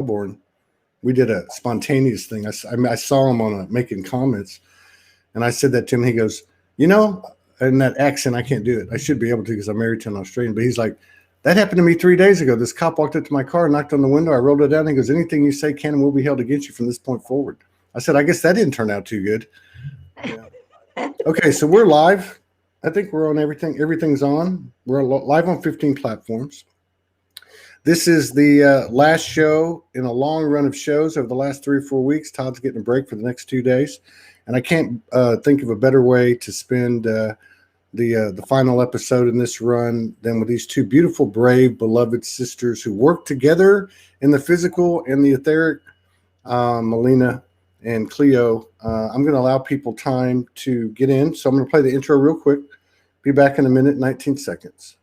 Melbourne, we did a spontaneous thing. I saw him on making comments, and I said that to him. He goes, in that accent, I can't do it. I should be able to because I'm married to an Australian. But he's like, that happened to me 3 days ago. This cop walked up to my car, knocked on the window. I rolled it down. And he goes, anything you say can and will be held against you from this point forward. I said, I guess that didn't turn out too good. Yeah. Okay, so we're live. I think we're on everything. Everything's on. We're live on 15 platforms. This is the last show in a long run of shows over the last 3 or 4 weeks. Todd's getting a break for the next 2 days. And I can't think of a better way to spend the final episode in this run than with these two beautiful, brave, beloved sisters who work together in the physical and the etheric, Melina and Cleo. I'm going to allow people time to get in. So I'm going to play the intro real quick. Be back in a minute, 19 seconds.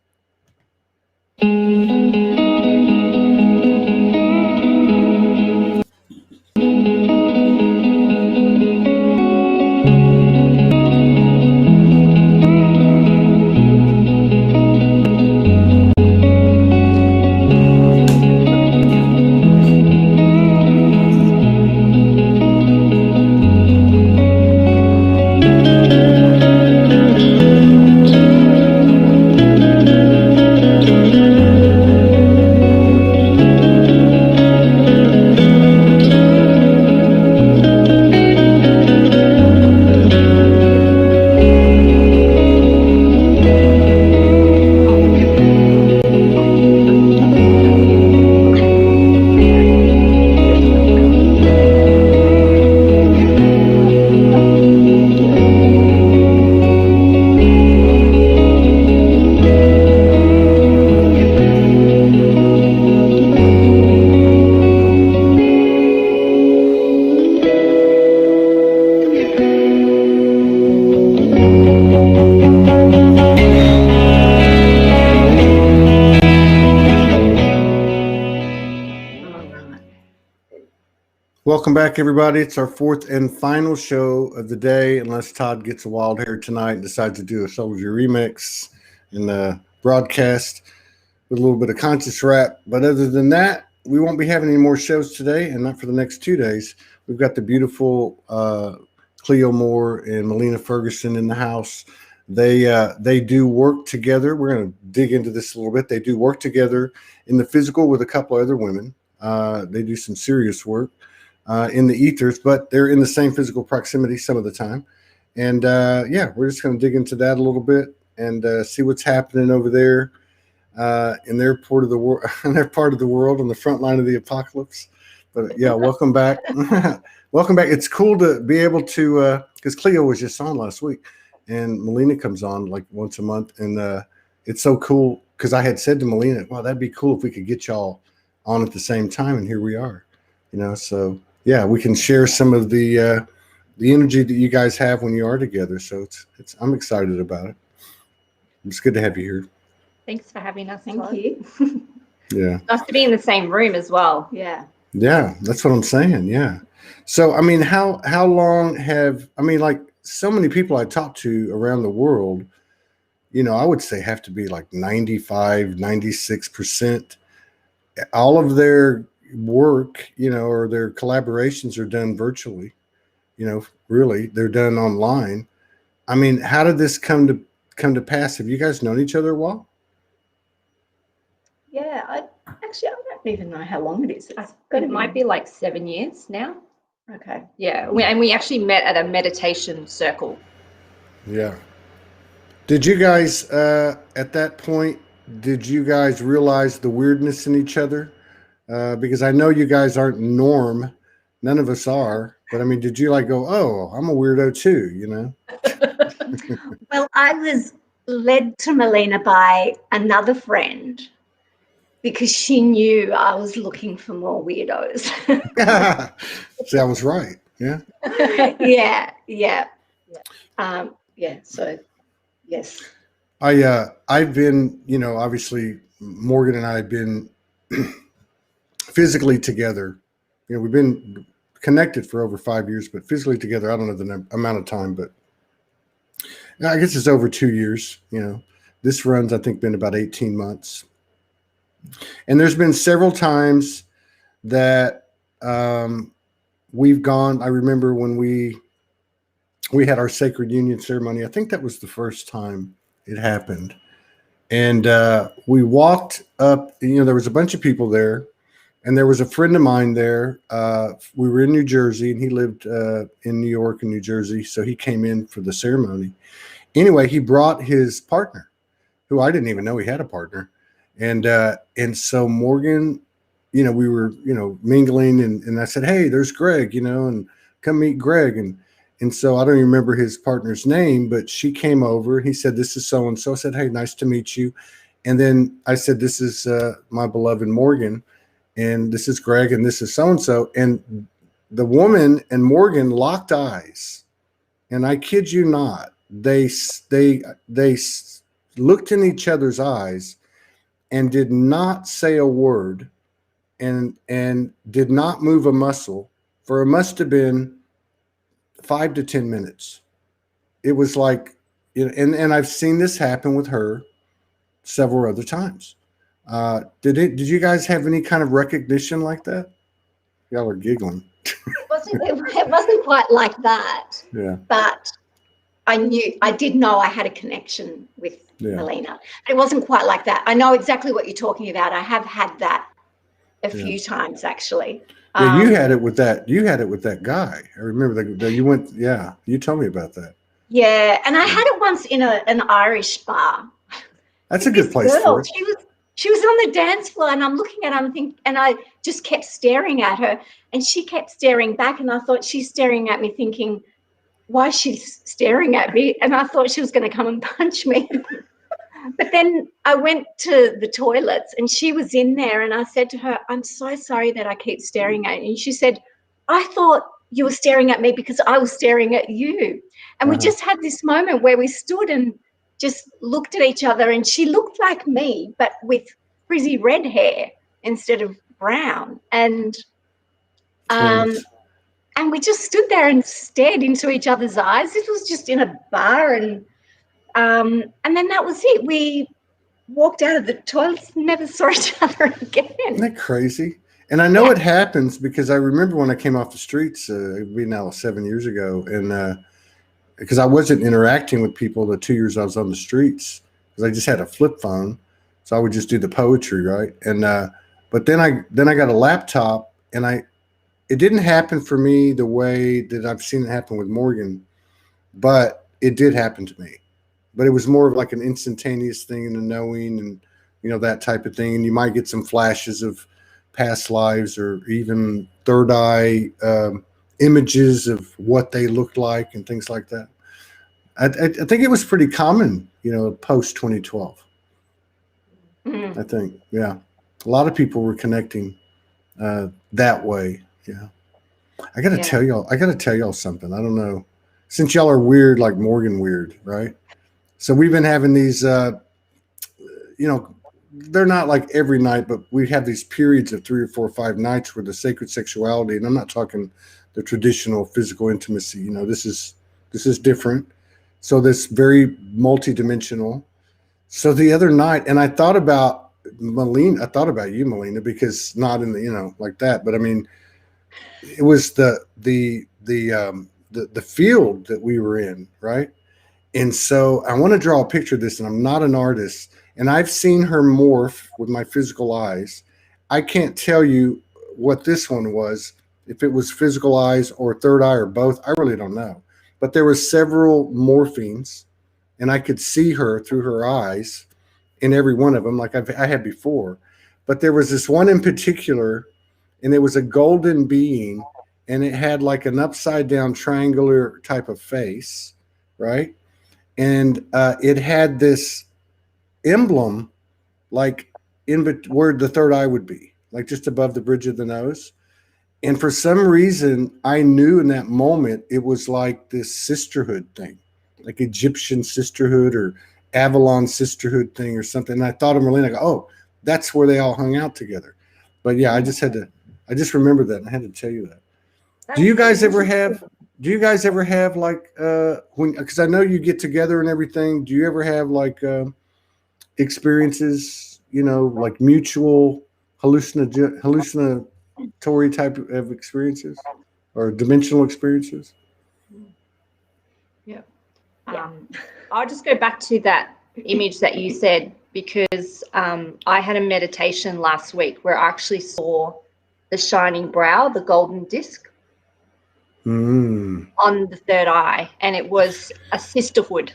Welcome back, everybody. It's our fourth and final show of the day, unless Todd gets a wild hair tonight and decides to do a Soldier remix in the broadcast with a little bit of conscious rap. But other than that, we won't be having any more shows today, and not for the next 2 days. We've got the beautiful Cleo Moore and Melina Ferguson in the house. They do work together. We're going to dig into this a little bit. They do work together in the physical with a couple other women. They do some serious work in the ethers, but they're in the same physical proximity some of the time. And we're just going to dig into that a little bit and see what's happening over there in their part of the world, in their part of the world on the front line of the apocalypse. But yeah, welcome back. Welcome back. It's cool to be able to, because Cleo was just on last week, and Melina comes on like once a month, and it's so cool because I had said to Melina, "Wow, that'd be cool if we could get y'all on at the same time," and here we are. So. Yeah, we can share some of the energy that you guys have when you are together. So it's I'm excited about it. It's good to have you here. Thanks for having us. Thank you. Yeah. Nice to be in the same room as well. Yeah. Yeah, that's what I'm saying. Yeah. So I mean, how long like so many people I talk to around the world, I would say have to be like 95, 96%. All of their work, or their collaborations are done virtually, really they're done online. I mean, how did this come to pass? Have you guys known each other a while? Yeah, I don't even know how long it is. It might be like 7 years now. Okay. Yeah, we actually met at a meditation circle. Yeah. Did you guys at that point, did you guys realize the weirdness in each other? Because I know you guys aren't norm. None of us are. But I mean, did you go, oh, I'm a weirdo too, Well, I was led to Melina by another friend because she knew I was looking for more weirdos. See, I was right. Yeah. Yeah. So, yes. I've been, obviously Morgan and I have been physically together. We've been connected for over 5 years, but physically together, I don't know the amount of time, but I guess it's over 2 years. This run's, I think, been about 18 months. And there's been several times that we've gone. I remember when we had our sacred union ceremony. I think that was the first time it happened. And we walked up, there was a bunch of people there, and there was a friend of mine there. We were in New Jersey, and he lived in New York and New Jersey. So he came in for the ceremony. Anyway, he brought his partner, who I didn't even know he had a partner. And so Morgan, we were, mingling, and I said, hey, there's Greg, and come meet Greg. And so I don't even remember his partner's name, but she came over. He said, this is so-and-so. I said, hey, nice to meet you. And then I said, this is my beloved Morgan, and this is Greg, and this is so-and-so. And the woman and Morgan locked eyes. And I kid you not, they looked in each other's eyes and did not say a word and did not move a muscle for it must have been 5 to 10 minutes. It was like, and I've seen this happen with her several other times. Did you guys have any kind of recognition like that? Y'all are giggling. It wasn't quite like that. Yeah. But I did know I had a connection with Melina. It wasn't quite like that. I know exactly what you're talking about. I have had that a few times, actually. Yeah, you had it with that. You had it with that guy. I remember that you went. Yeah, you told me about that. Yeah, and I had it once in an Irish bar. That's a good place for it. She was on the dance floor, and I'm looking at her and I just kept staring at her, and she kept staring back, and I thought she's staring at me, thinking, why is she staring at me? And I thought she was going to come and punch me. But then I went to the toilets, and she was in there, and I said to her, I'm so sorry that I keep staring at you. And she said, I thought you were staring at me because I was staring at you. And we just had this moment where we stood and just looked at each other, and she looked like me, but with frizzy red hair instead of brown. And we just stood there and stared into each other's eyes. This was just in a bar, and then that was it. We walked out of the toilets and never saw each other again. Isn't that crazy? And I know it happens because I remember when I came off the streets, it'd be now 7 years ago, and because I wasn't interacting with people the 2 years I was on the streets, because I just had a flip phone, so I would just do the poetry, right? And but then I got a laptop, and it didn't happen for me the way that I've seen it happen with Morgan, but it did happen to me. But it was more of like an instantaneous thing and a knowing and, that type of thing. And you might get some flashes of past lives or even third eye images of what they looked like and things like that. I think it was pretty common, post 2012. I think, yeah. A lot of people were connecting that way. Yeah. I got to tell y'all something. I don't know. Since y'all are weird, like Morgan weird, right? So we've been having these, they're not like every night, but we have these periods of 3 or 4 or 5 nights where the sacred sexuality, and I'm not talking the traditional physical intimacy, this is different. So this very multidimensional. So the other night, and I thought about Melina, I thought about you, Melina, because not in the, like that, but I mean, it was the field that we were in, right? And so I want to draw a picture of this, and I'm not an artist, and I've seen her morph with my physical eyes. I can't tell you what this one was, if it was physical eyes or third eye or both. I really don't know. But there were several morphings, and I could see her through her eyes in every one of them, like I had before. But there was this one in particular, and it was a golden being, and it had like an upside down triangular type of face, right? And it had this emblem like where the third eye would be, like just above the bridge of the nose. And for some reason, I knew in that moment it was like this sisterhood thing, like Egyptian sisterhood or Avalon sisterhood thing or something. And I thought of Melina, oh, that's where they all hung out together. But yeah, I just remember that, and I had to tell you that. Do you guys ever have like because I know you get together and everything, do you ever have like experiences, like mutual hallucinogenic hallucinatory type of experiences or dimensional experiences? Yeah. I'll just go back to that image that you said, because I had a meditation last week where I actually saw the shining brow, the golden disc on the third eye, and it was a sisterhood.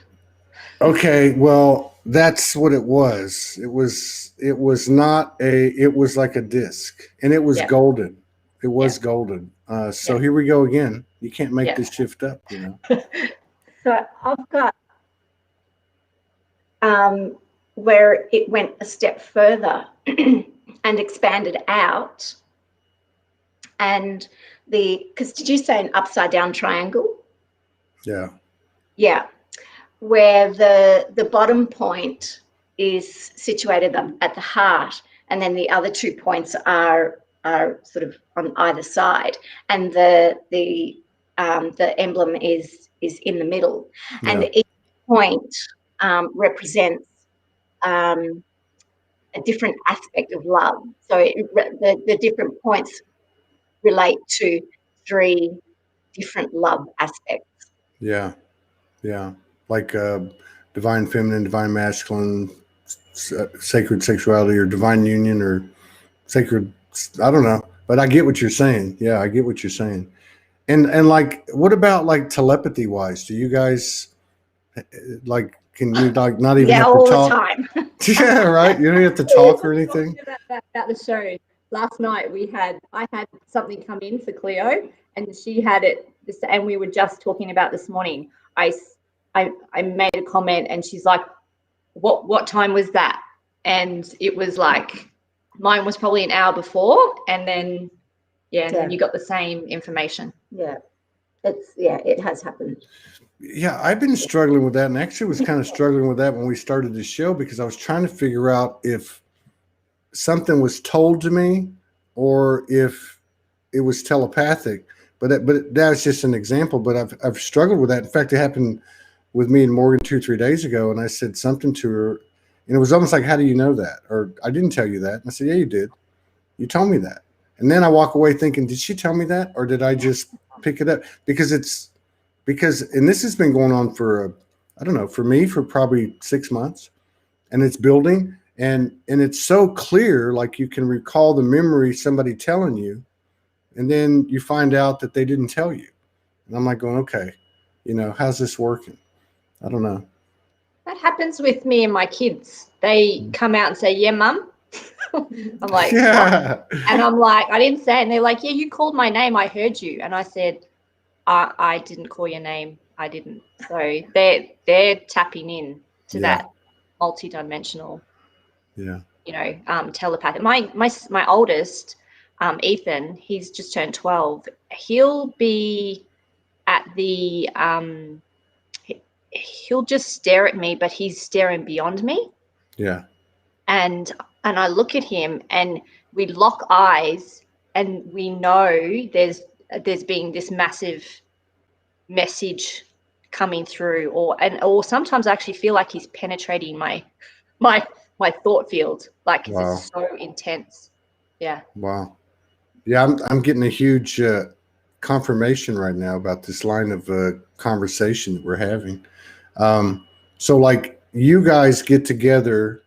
Okay, well, that's what it was. It was not a. It was like a disc, and it was golden. It was golden. So here we go again. You can't make this shift up, you know. So I've got where it went a step further and expanded out, and because did you say an upside down triangle? Yeah. Yeah, where the bottom point is situated at the heart, and then the other 2 points are sort of on either side, and the emblem is in the middle, and each point represents a different aspect of love. So the different points relate to 3 different love aspects. Yeah. Yeah. Like divine feminine, divine masculine, sacred sexuality, or divine union, or sacred. I don't know, but I get what you're saying. Yeah, I get what you're saying. And like, what about like telepathy wise? Do you guys like? Can you like not even have all to talk? The time. Yeah, right. You don't have to talk or anything. About the show last night, I had something come in for Cleo, and she had it. And we were just talking about this morning. I made a comment, and she's like, "What time was that?" And it was like, mine was probably an hour before, and then then you got the same information. Yeah, it has happened. Yeah, I've been struggling with that, and actually was kind of struggling with that when we started the show, because I was trying to figure out if something was told to me or if it was telepathic. But that's just an example. But I've struggled with that. In fact, it happened with me and Morgan 2-3 days ago, and I said something to her, and it was almost like, "How do you know that?" Or, "I didn't tell you that." And I said, "Yeah, you did. You told me that." And then I walk away thinking, "Did she tell me that, or did I just pick it up?" And this has been going on for I don't know, for me for probably 6 months, and it's building, and it's so clear, like you can recall the memory somebody telling you, and then you find out that they didn't tell you, and I'm like going, okay, how's this working? I don't know. That happens with me and my kids. They come out and say, "Yeah, Mum." I'm like, "What?" And I'm like, "I didn't say it." And they're like, "Yeah, you called my name. I heard you." And I said, I didn't call your name. I didn't. So they're tapping in to that multidimensional, telepathy. My oldest, Ethan, he's just turned 12. He'll be at the he'll just stare at me, but he's staring beyond me. Yeah. And I look at him, and we lock eyes, and we know there's been this massive message coming through, or sometimes I actually feel like he's penetrating my thought field, like, because it's so intense. Yeah. Wow. Yeah, I'm getting a huge confirmation right now about this line of conversation that we're having. So like, you guys get together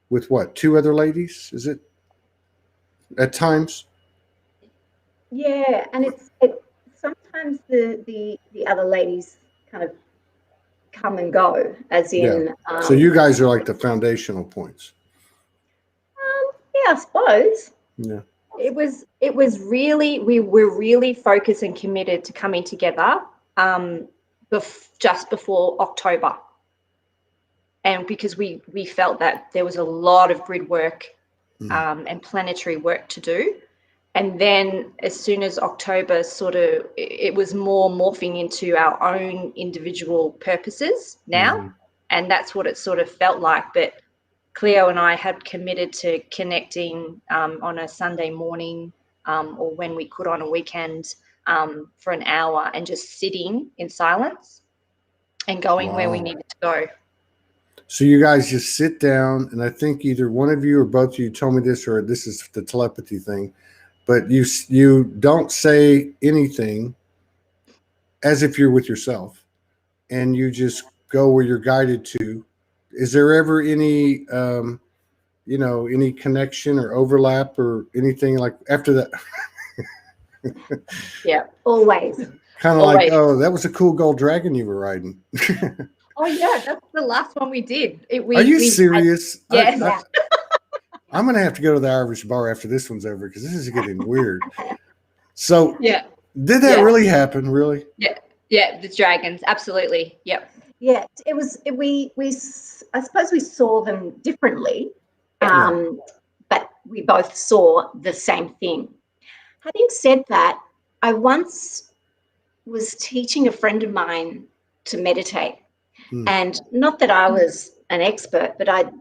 with what, 2 other ladies? Is it at times? Yeah, and it's sometimes the other ladies kind of come and go, as in. So you guys are like the foundational points. Yeah, I suppose. Yeah. It was really, we were really focused and committed to coming together just before October. And because we felt that there was a lot of grid work and planetary work to do. And then as soon as October it was more morphing into our own individual purposes now. And that's what it sort of felt like. But Cleo and I had committed to connecting on a Sunday morning or when we could on a weekend for an hour, and just sitting in silence and going where we needed to go. So you guys just sit down, and I think either one of you or both of you told me this, or this is the telepathy thing, but you don't say anything as if you're with yourself, and you just go where you're guided to. Is there ever any any connection or overlap or anything like after that? Yeah. Always. Kind of like, Always. oh, that was a cool gold dragon you were riding. Oh yeah, that's the last one we did. Are you serious? Yes. I'm going to have to go to the Irish bar after this one's over because this is getting weird. So, Yeah. did that Yeah. really happen? Really? Yeah, the dragons, absolutely. Yep. Yeah, it was. I suppose we saw them differently, but we both saw the same thing. Having said that, I once was teaching a friend of mine to meditate, and not that I was an expert, but I'd,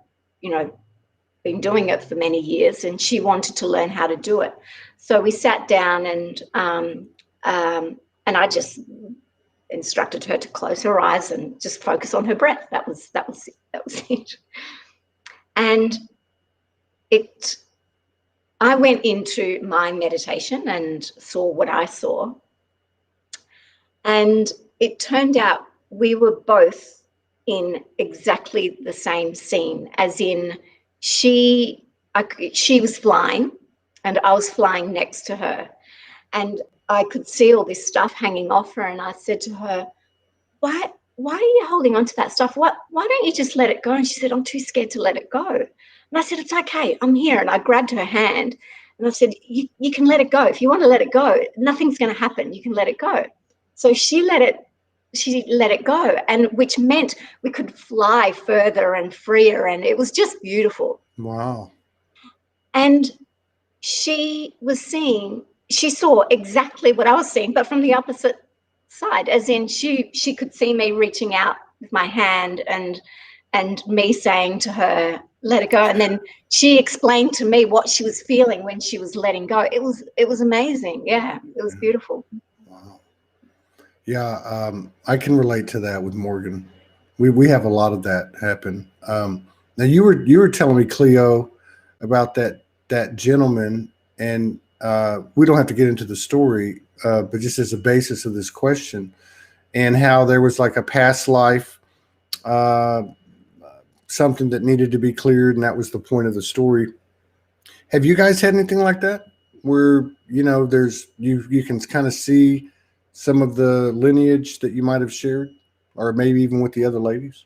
been doing it for many years, and she wanted to learn how to do it. So we sat down, and I just instructed her to close her eyes and just focus on her breath. That was it. And I went into my meditation and saw what I saw. And it turned out we were both in exactly the same scene, as in she was flying and I was flying next to her. And I could see all this stuff hanging off her. And I said to her, why are you holding on to that stuff? Why don't you just let it go? And she said, I'm too scared to let it go. And I said, it's okay, I'm here. And I grabbed her hand and I said, you can let it go. If you want to let it go, nothing's going to happen. You can let it go. So she let it go, and which meant we could fly further and freer. And it was just beautiful. Wow. And she saw exactly what I was seeing, but from the opposite side, as in she could see me reaching out with my hand and me saying to her, let it go. And then she explained to me what she was feeling when she was letting go. It was amazing. Yeah, it was beautiful. Wow. Yeah, I can relate to that with Morgan. We have a lot of that happen. Now you were telling me, Cleo, about that gentleman, and we don't have to get into the story, but just as a basis of this question, and how there was like a past life, something that needed to be cleared, and that was the point of the story. Have you guys had anything like that, where there's you can kind of see some of the lineage that you might have shared, or maybe even with the other ladies?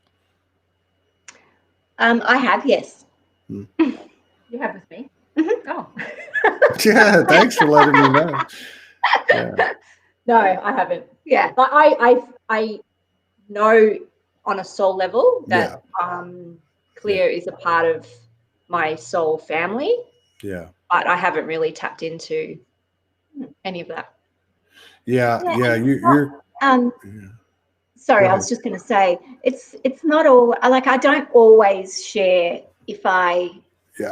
I have, yes. You have with me? Mm-hmm. Oh. Yeah, thanks for letting me know. Yeah. No, I haven't. Yeah. But I know on a soul level that Cleo is a part of my soul family. Yeah. But I haven't really tapped into any of that. Yeah. You're sorry, Go I was ahead. just going to say, it's not all, like, I don't always share if I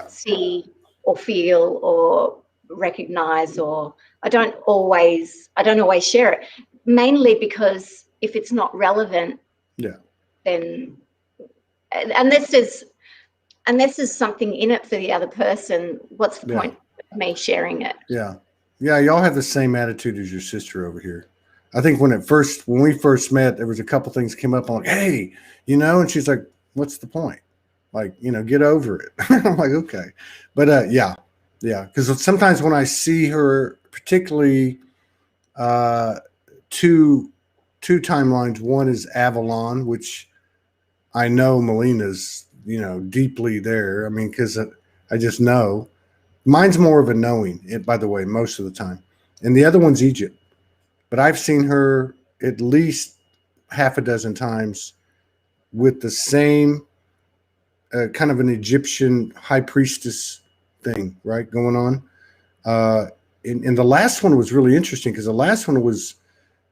see or feel or recognize, or I don't always share it, mainly because if it's not relevant, then unless there's something in it for the other person, what's the point of me sharing it? Yeah. Y'all have the same attitude as your sister over here. I think when we first met, there was a couple things came up. I'm like, hey, and she's like, what's the point? Like, get over it. I'm like, okay. But yeah. Because sometimes when I see her, particularly two timelines, one is Avalon, which I know Melina's, deeply there. I mean, because I just know. Mine's more of a knowing, by the way, most of the time. And the other one's Egypt. But I've seen her at least half a dozen times with the same kind of an Egyptian high priestess thing, right, going on. And the last one was really interesting, because the last one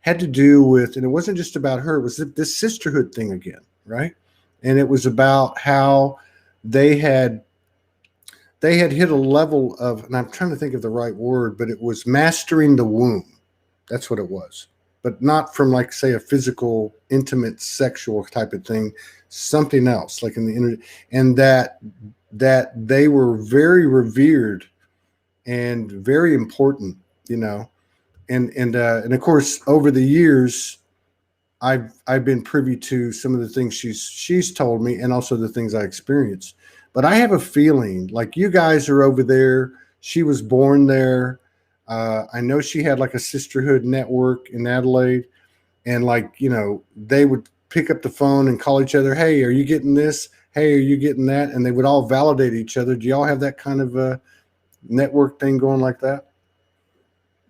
had to do with, and it wasn't just about her, it was this sisterhood thing again, right? And it was about how they had hit a level of, and I'm trying to think of the right word, but it was mastering the womb. That's what it was. But not from, like, say, a physical, intimate, sexual type of thing, something else, like in the internet, and that they were very revered and very important, you know. And of course, over the years, I've been privy to some of the things she's told me, and also the things I experienced. But I have a feeling like you guys are over there. She was born there. I know she had like a sisterhood network in Adelaide, and like, you know, they would pick up the phone and call each other. Hey, are you getting this? Hey, are you getting that? And they would all validate each other. Do y'all have that kind of a network thing going like that?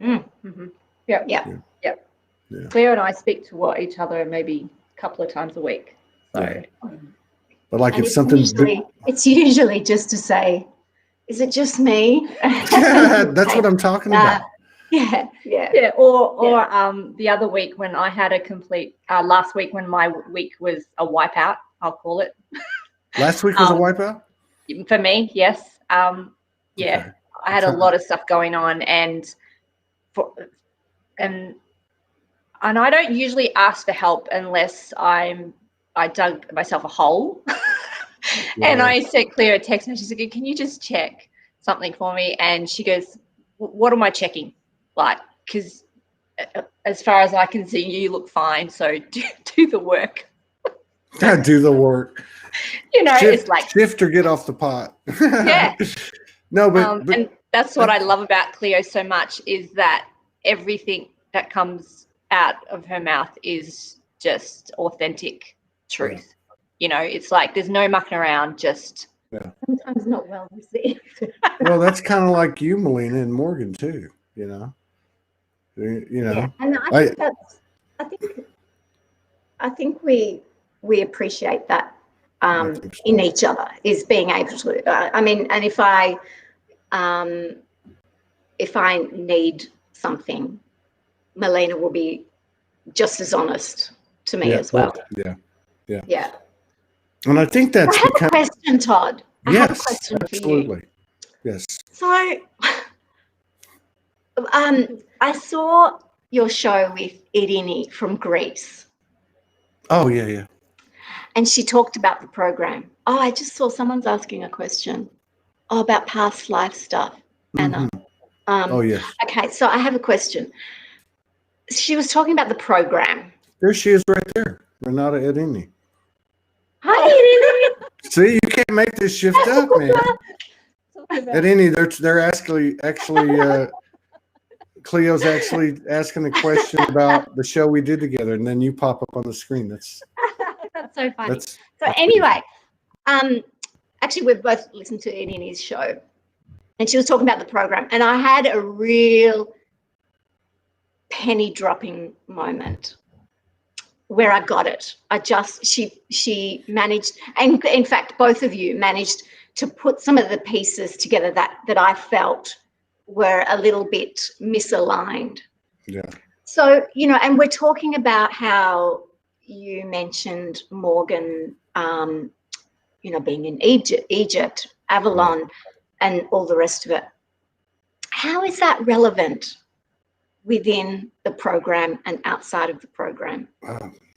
Mm-hmm. Yep. Yeah. Yep. Yeah. Cleo and I speak to each other maybe a couple of times a week. So, Yeah. But like, And if something, it's usually just to say, is it just me? that's what I'm talking about. Yeah. Or the other week when I had a complete last week when my week was a wipeout, I'll call it. Last week was a wipeout for me. Yes. Yeah. Okay. I had a lot of stuff going on, and I don't usually ask for help unless I dug myself a hole. And I sent Cleo a text and she said, can you just check something for me? And she goes, what am I checking? Like, because as far as I can see, you look fine. So do the work. Do the work. You know, Shift, it's like shift or get off the pot. Yeah. No, but and that's what I love about Cleo so much, is that everything that comes out of her mouth is just authentic truth. Yeah. You know, it's like there's no mucking around, just sometimes not well received. Well, that's kind of like you, Melina, and Morgan too, you know. Yeah. And I think we appreciate that in each other, is being able to I mean, and if I need something, Melina will be just as honest to me as well. Yeah. And I think that's I have a question, Todd. I have a question absolutely. For you. Yes. So I saw your show with Irini from Greece. Oh, yeah. And she talked about the program. Oh, I just saw someone's asking a question. Oh, about past life stuff, Anna. Oh, yes. Okay, so I have a question. She was talking about the program. There she is right there, Renata Irini. Hi, Irini. See, you can't make this shift up, man. Irini, they're actually Cleo's actually asking a question about the show we did together, and then you pop up on the screen. That's so funny. So anyway, actually, we've both listened to Irini's show, and she was talking about the program, and I had a real penny dropping moment where I got it. She managed, and in fact, both of you managed to put some of the pieces together that I felt were a little bit misaligned. Yeah. So, you know, and we're talking about how you mentioned Morgan, you know, being in Egypt, Avalon, and all the rest of it. How is that relevant within the program and outside of the program?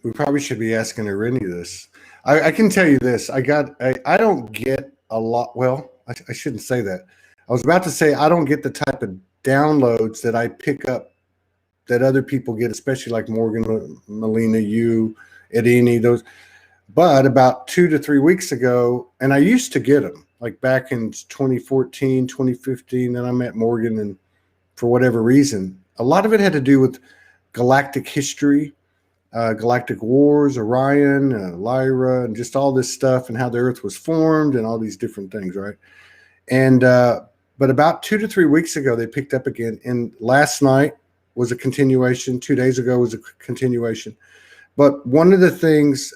We probably should be asking Irini this. I can tell you this. I don't get a lot. Well, I shouldn't say that. I was about to say I don't get the type of downloads that I pick up that other people get, especially like Morgan, Melina, you, Irini, those. But about 2 to 3 weeks ago, and I used to get them like back in 2014, 2015, then I met Morgan, and for whatever reason, a lot of it had to do with galactic history, galactic wars, Orion, Lyra, and just all this stuff, and how the Earth was formed and all these different things, right? And but about 2 to 3 weeks ago, they picked up again, and last night was a continuation. 2 days ago was a continuation. But one of the things,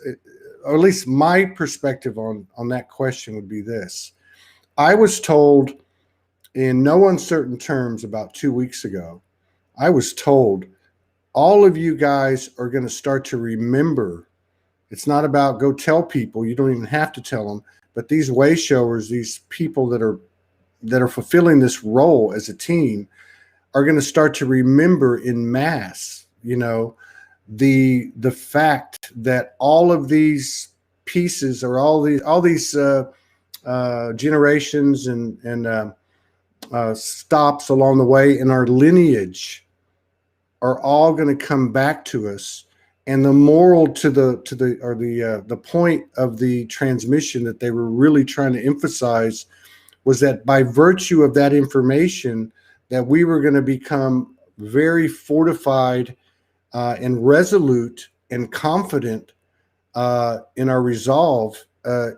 or at least my perspective on that question would be this. I was told in no uncertain terms about 2 weeks ago, I was told all of you guys are going to start to remember. It's not about go tell people. You don't even have to tell them. But these way showers, these people that are fulfilling this role as a team, are going to start to remember in mass, you know, the fact that all of these pieces, or all these generations and stops along the way in our lineage are all going to come back to us. And the moral to the point of the transmission that they were really trying to emphasize was that by virtue of that information, that we were going to become very fortified and resolute and confident in our resolve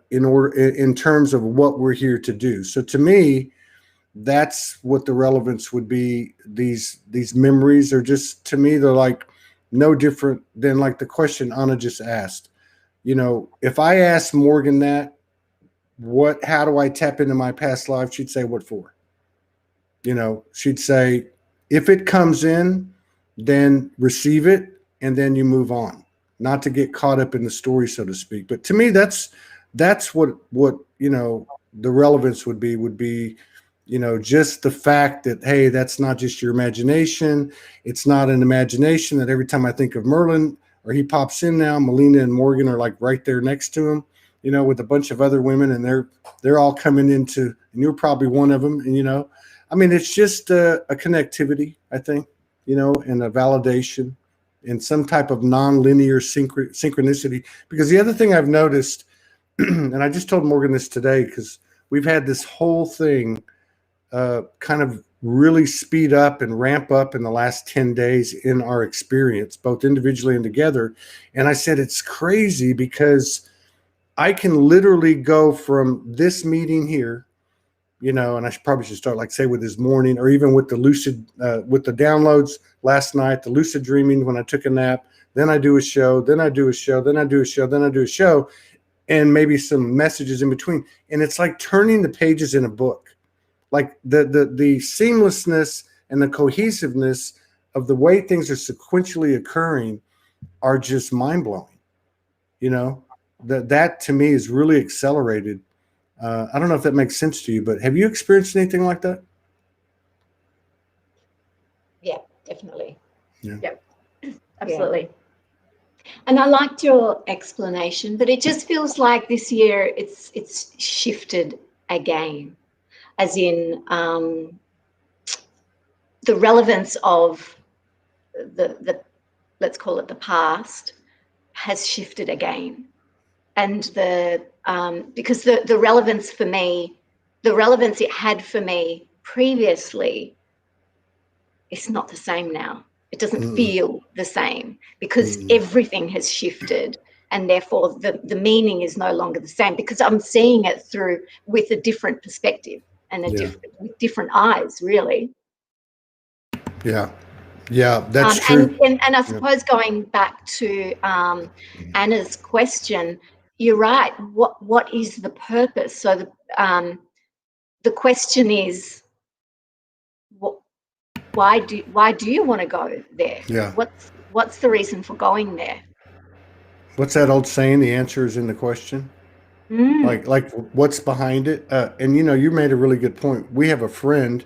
in terms of what we're here to do. So to me, that's what the relevance would be. These memories are just, to me, they're like no different than like the question Anna just asked. You know, if I asked Morgan that, how do I tap into my past life? She'd say, what for? You know, she'd say, if it comes in, then receive it, and then you move on, not to get caught up in the story, so to speak. But to me, that's what, you know, the relevance would be, you know, just the fact that, hey, that's not just your imagination. It's not an imagination that every time I think of Merlin or he pops in now, Melina and Morgan are like right there next to him, you know, with a bunch of other women, and they're all coming into, and you're probably one of them. And, you know, I mean, it's just a connectivity, I think, you know, and a validation and some type of non-linear synchronicity. Because the other thing I've noticed, and I just told Morgan this today, because we've had this whole thing kind of really speed up and ramp up in the last 10 days in our experience, both individually and together. And I said, it's crazy because I can literally go from this meeting here, you know, and I probably should start, like, say, with this morning, or even with the lucid, with the downloads last night, the lucid dreaming when I took a nap, then I do a show, then I do a show, then I do a show, then I do a show, and maybe some messages in between. And it's like turning the pages in a book. Like the seamlessness and the cohesiveness of the way things are sequentially occurring are just mind-blowing. You know, that to me is really accelerated. I don't know if that makes sense to you, but have you experienced anything like that? Yeah, definitely. Yeah. Yep, absolutely. Yeah. And I liked your explanation, but it just feels like this year it's shifted again, as in the relevance of the let's call it the past has shifted again. And because the relevance for me, the relevance it had for me previously, it's not the same now. It doesn't feel the same because everything has shifted, and therefore the meaning is no longer the same, because I'm seeing it through with a different perspective and with different eyes, really. Yeah. Yeah, that's true. And I suppose going back to Anna's question, you're right. What is the purpose? So the question is, why do you want to go there? Yeah. What's the reason for going there? What's that old saying? The answer is in the question. Like what's behind it? And you know, you made a really good point. We have a friend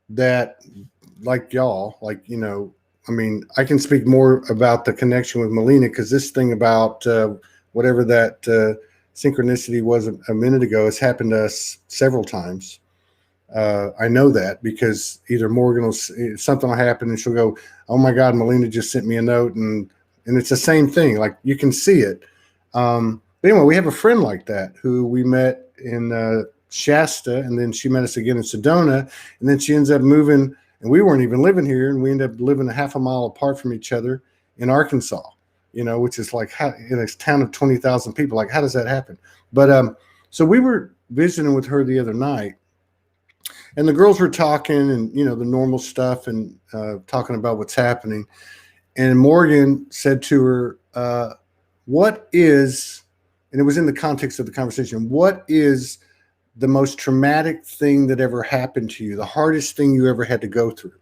that, like y'all, like, you know, I mean, I can speak more about the connection with Melina, because this thing about whatever that synchronicity was a minute ago has happened to us several times. I know that because either Morgan will, something will happen and she'll go, oh my God, Melina just sent me a note, and it's the same thing. Like, you can see it. But anyway, we have a friend like that who we met in Shasta, and then she met us again in Sedona, and then she ends up moving, and we weren't even living here, and we ended up living a half a mile apart from each other in Arkansas, you know, which is like, in a town of 20,000 people. Like, how does that happen? But so we were visiting with her the other night, and the girls were talking, and, you know, the normal stuff, and talking about what's happening. And Morgan said to her, what is, and it was in the context of the conversation, what is the most traumatic thing that ever happened to you, the hardest thing you ever had to go through?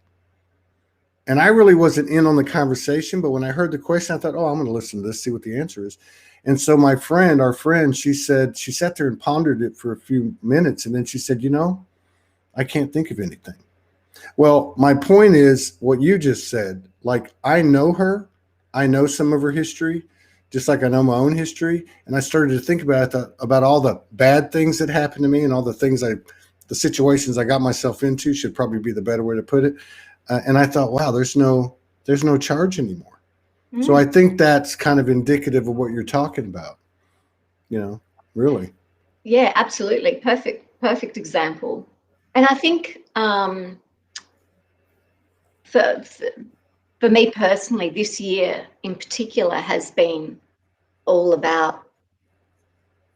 And I really wasn't in on the conversation, but when I heard the question, I thought, oh, I'm going to listen to this, see what the answer is. And so our friend, she said, she sat there and pondered it for a few minutes, and then she said, you know, I can't think of anything. Well, my point is what you just said. Like, I know her, I know some of her history, just like I know my own history. And I started to think about all the bad things that happened to me, and all the things I the situations I got myself into should probably be the better way to put it. And I thought, wow, there's no charge anymore. So I think that's kind of indicative of what you're talking about, really. Yeah, absolutely. Perfect example. And I think for me personally, this year in particular has been all about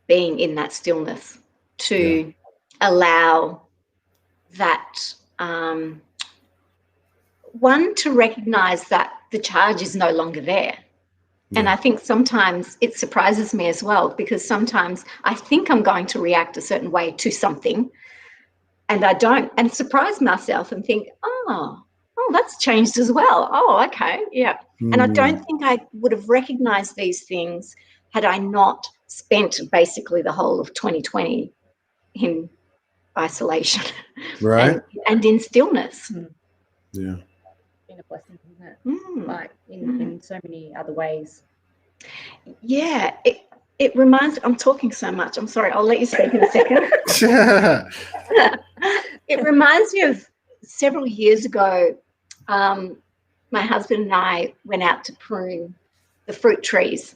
being in that stillness, to allow that, one, to recognize that the charge is no longer there. And I think sometimes it surprises me as well, because sometimes I think I'm going to react a certain way to something and I don't, and surprise myself and think, oh, that's changed as well. Oh, okay. Yeah. And I don't think I would have recognized these things had I not spent basically the whole of 2020 in isolation, right, and in stillness. Yeah. Been a blessing, isn't it? Like in so many other ways. Yeah, it reminds. I'm talking so much. I'm sorry. I'll let you speak in a second. It reminds me of several years ago. My husband and I went out to prune the fruit trees,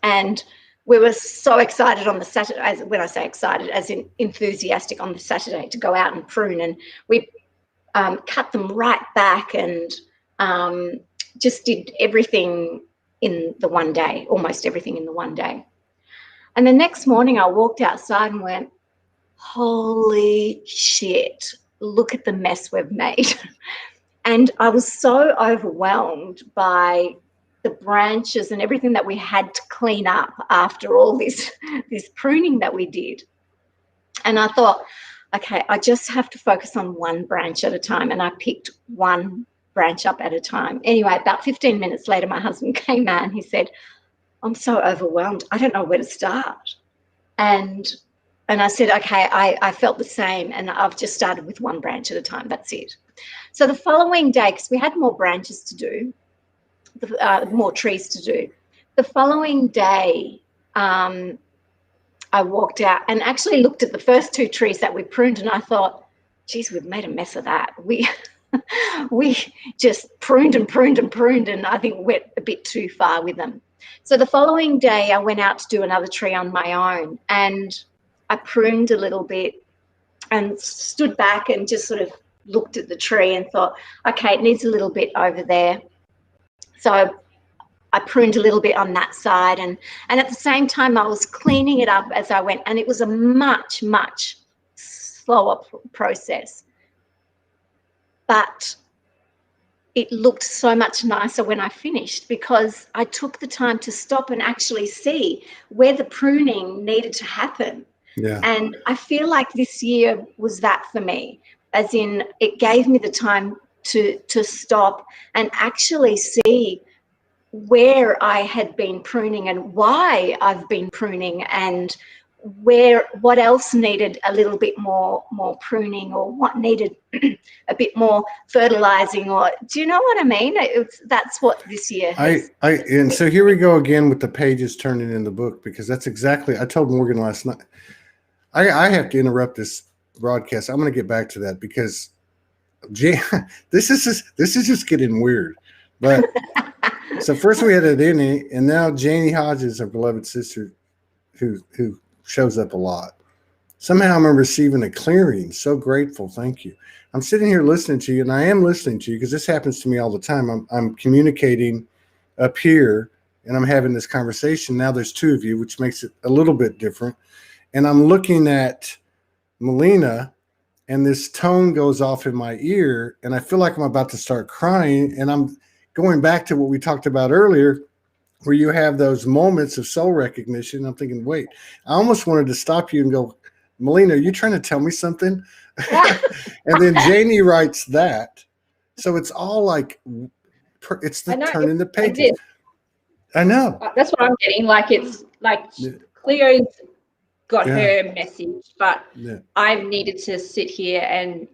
and we were so excited on the Saturday. When I say excited, as in enthusiastic, on the Saturday to go out and prune, and we cut them right back and just did everything in the one day, almost everything in the one day. And the next morning I walked outside and went, holy shit, look at the mess we've made. And I was so overwhelmed by the branches and everything that we had to clean up after all this pruning that we did. And I thought, okay, I just have to focus on one branch at a time. And I picked one branch up at a time. Anyway, about 15 minutes later, my husband came out and he said, I'm so overwhelmed. I don't know where to start. And I said, okay, I felt the same. And I've just started with one branch at a time. That's it. So the following day, because we had more branches to do, more trees to do, the following day, I walked out and actually looked at the first two trees that we pruned, and I thought, geez, we've made a mess of that. We just pruned and pruned and pruned, and I think went a bit too far with them. So the following day I went out to do another tree on my own, and I pruned a little bit and stood back and just sort of looked at the tree and thought, okay, it needs a little bit over there. So I pruned a little bit on that side, and at the same time I was cleaning it up as I went, and it was a much, much slower process. But it looked so much nicer when I finished, because I took the time to stop and actually see where the pruning needed to happen. Yeah. And I feel like this year was that for me, as in it gave me the time to stop and actually see where I had been pruning and why I've been pruning, and what else needed a little bit more pruning, or what needed a bit more fertilizing, or do you know what I mean? That's what this year has. And so here we go again with the pages turning in the book, because that's exactly, I told Morgan last night, I have to interrupt this broadcast. I'm going to get back to that, because this is just getting weird. But so first we had Adini, and now Janie Hodges, our beloved sister, who shows up a lot. Somehow I'm receiving a clearing. So grateful. Thank you. I'm sitting here listening to you, and I am listening to you because this happens to me all the time. I'm communicating up here, and I'm having this conversation. Now there's two of you, which makes it a little bit different. And I'm looking at Melina, and this tone goes off in my ear, and I feel like I'm about to start crying. And I'm going back to what we talked about earlier, where you have those moments of soul recognition. I'm thinking, wait, I almost wanted to stop you and go, Melina, are you trying to tell me something? And then Janie writes that. So it's all like, it's the turning the pages. I know. That's what I'm getting. Like, it's like Cleo's got her message, but I've needed to sit here and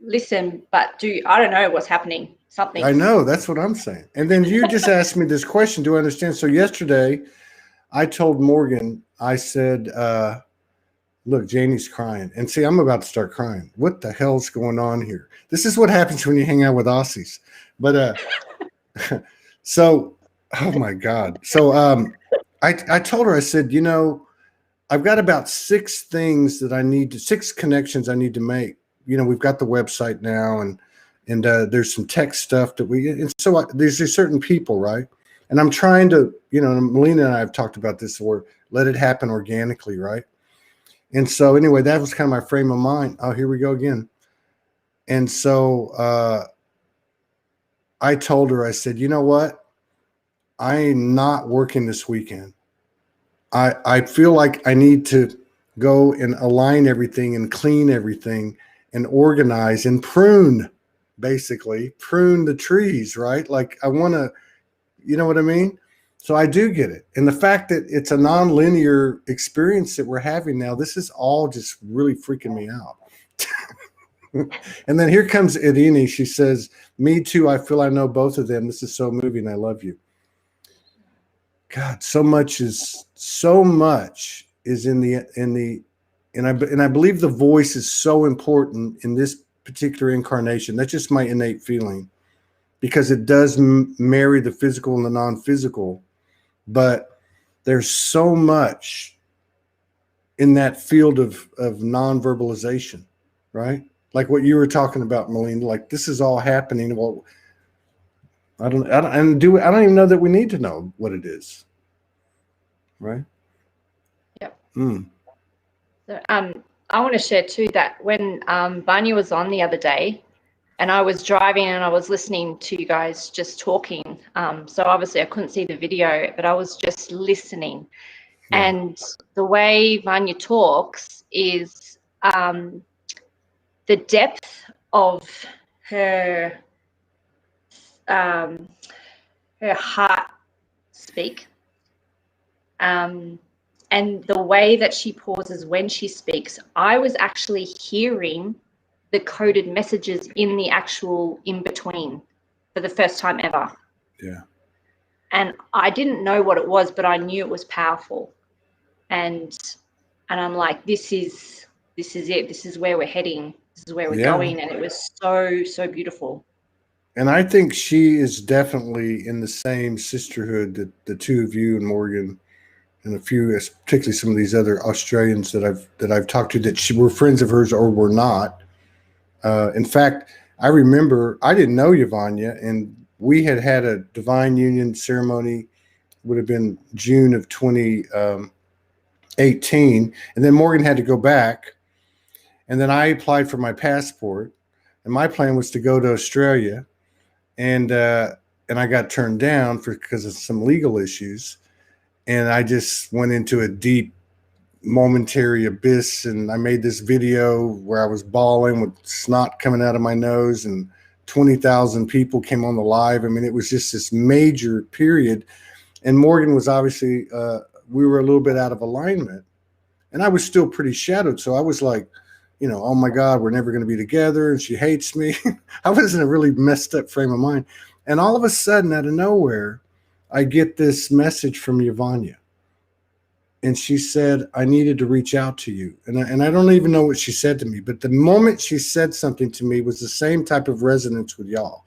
listen, but I don't know what's happening. Something. I know, that's what I'm saying. And then you just asked me this question, do I understand? So yesterday I told Morgan, I said, Look, Janie's crying. And see, I'm about to start crying. What the hell's going on here? This is what happens when you hang out with Aussies. But so, oh my God. So I told her, I said, you know, I've got about 6 things that I need to, 6 connections I need to make. You know, we've got the website now, and there's some tech stuff that and so there's certain people, right? And I'm trying to, you know, Melina and I have talked about this, or let it happen organically, right? And so anyway, that was kind of my frame of mind. Oh, here we go again. And so I told her, I said, you know what? I'm not working this weekend. I feel like I need to go and align everything and clean everything and organize and prune, basically prune the trees, right? Like I want to, you know what I mean? So I do get it. And the fact that it's a non-linear experience that we're having now, this is all just really freaking me out. And then here comes Irini. She says, me too. I feel I know both of them. This is so moving. I love you. God, so much is in the and I believe the voice is so important in this particular incarnation. That's just my innate feeling, because it does marry the physical and the non-physical. But there's so much in that field of non-verbalization, right? Like what you were talking about, Melina. Like this is all happening. Well, I don't even know that we need to know what it is, right? Yep. Mm. So, I want to share too that when Vanya was on the other day, and I was driving and I was listening to you guys just talking. So obviously I couldn't see the video, but I was just listening. Yeah. And the way Vanya talks is the depth of her heart speak, and the way that she pauses when she speaks. I was actually hearing the coded messages in the actual in-between for the first time ever. Yeah. And I didn't know what it was, but I knew it was powerful. And I'm like, this is it. This is where we're heading. This is where we're going. And it was so beautiful. And I think she is definitely in the same sisterhood that the two of you and Morgan and a few, particularly some of these other Australians that I've talked to, that were friends of hers or were not. In fact, I remember I didn't know Yvonnya, and we had a divine union ceremony. Would have been June of 2018, and then Morgan had to go back, and then I applied for my passport, and my plan was to go to Australia, and I got turned down because of some legal issues, and I just went into a deep momentary abyss, and I made this video where I was bawling with snot coming out of my nose, and 20,000 people came on the live. I mean, it was just this major period, and Morgan was obviously we were a little bit out of alignment, and I was still pretty shadowed, so I was like, you know, oh my God, we're never going to be together, and she hates me. I was in a really messed up frame of mind, and all of a sudden, out of nowhere, I get this message from Yvonnya. And she said, I needed to reach out to you. And I don't even know what she said to me, but the moment she said something to me was the same type of resonance with y'all.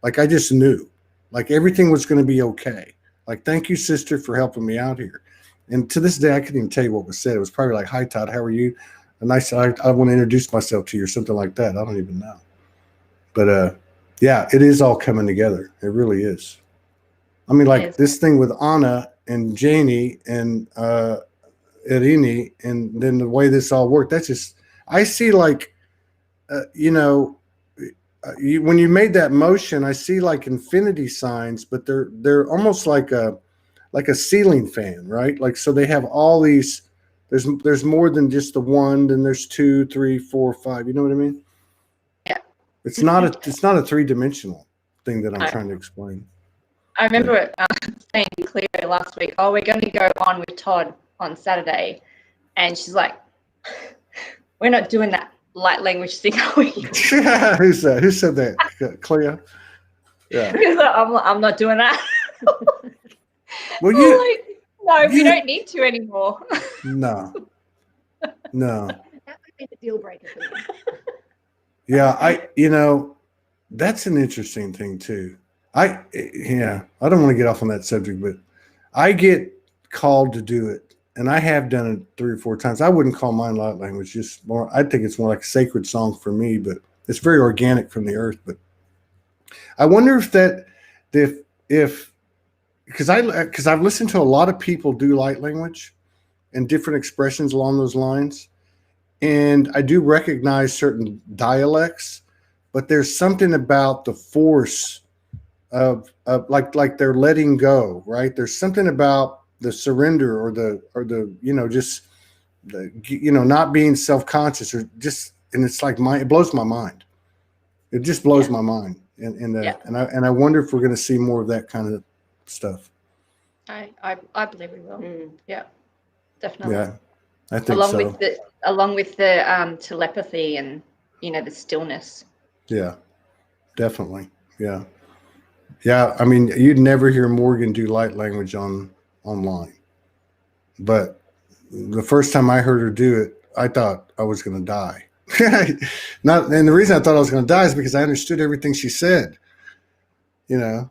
Like I just knew, like everything was going to be okay. Like, thank you, sister, for helping me out here. And to this day, I couldn't even tell you what was said. It was probably like, hi, Todd, how are you? And I said, I want to introduce myself to you or something like that. I don't even know. But yeah, it is all coming together. It really is. I mean, like this thing with Anna and Janie and Irini, and then the way this all worked, that's just, I see like, you know, when you made that motion, I see like infinity signs, but they're almost like a ceiling fan, right? Like, so they have all these, there's more than just the one, then there's 2, 3, 4, 5, you know what I mean? Yeah. It's not a 3-dimensional thing that I'm trying to explain. I remember saying to Cleo last week, oh, we're going to go on with Todd on Saturday. And she's like, we're not doing that light language thing, are we? Yeah, who's that? Who said that? Cleo? Yeah. I'm not doing that. Well, we don't need to anymore. No. No. That would be the deal breaker for me. Yeah, that's an interesting thing too. I don't want to get off on that subject, but I get called to do it, and I have done it 3 or 4 times. I wouldn't call mine light language, just more. I think it's more like a sacred song for me, but it's very organic from the earth. But I wonder if because I've listened to a lot of people do light language and different expressions along those lines, and I do recognize certain dialects, but there's something about the force of like they're letting go, right? There's something about the surrender or the just not being self-conscious or just, and it's like it blows my mind. It just blows my mind, and I wonder if we're going to see more of that kind of stuff. I believe we will. Yeah, definitely. Yeah, I think so. Along with the telepathy and the stillness. Yeah, definitely. Yeah. I mean, you'd never hear Morgan do light language online, but the first time I heard her do it, I thought I was going to die. And the reason I thought I was going to die is because I understood everything she said. It